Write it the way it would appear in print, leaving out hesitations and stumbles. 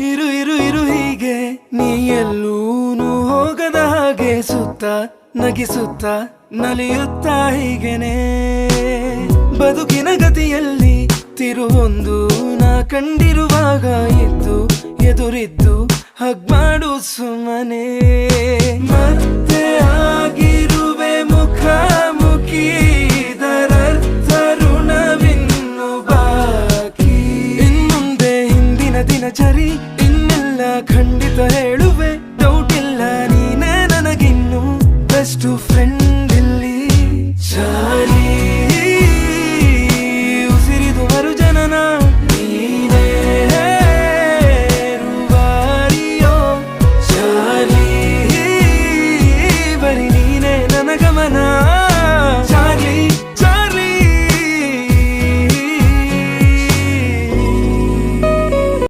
ಇರು ಇರು ಇರು ಹೀಗೆ ನೀ ಎಲ್ಲೂನು ಹೋಗದ ಹಾಗೆ ಸುತ್ತ ನಗಿಸುತ್ತ ನಲಿಯುತ್ತ ಹೀಗೆನೆ ಬದುಕಿನ ಗತಿಯಲ್ಲಿ ತಿರುವೊಂದು ನಾ ಕಂಡಿರುವಾಗ ಇದ್ದು ಎದುರಿದ್ದು ಹಗ್ ಮಾಡು ಸುಮ್ಮನೆ ಮತ್ತೆ ಆಗಿರುವೆ ಮುಖಾಮುಖಿ ಇದರರ್ಥ ಋಣವಿನ್ನು ಬಾಕಿ ಇನ್ಮುಂದೆ ಹಿಂದಿನ ದಿನಚರಿ ಇನ್ನೆಲ್ಲ ಖಂಡಿತ ಹೇಳು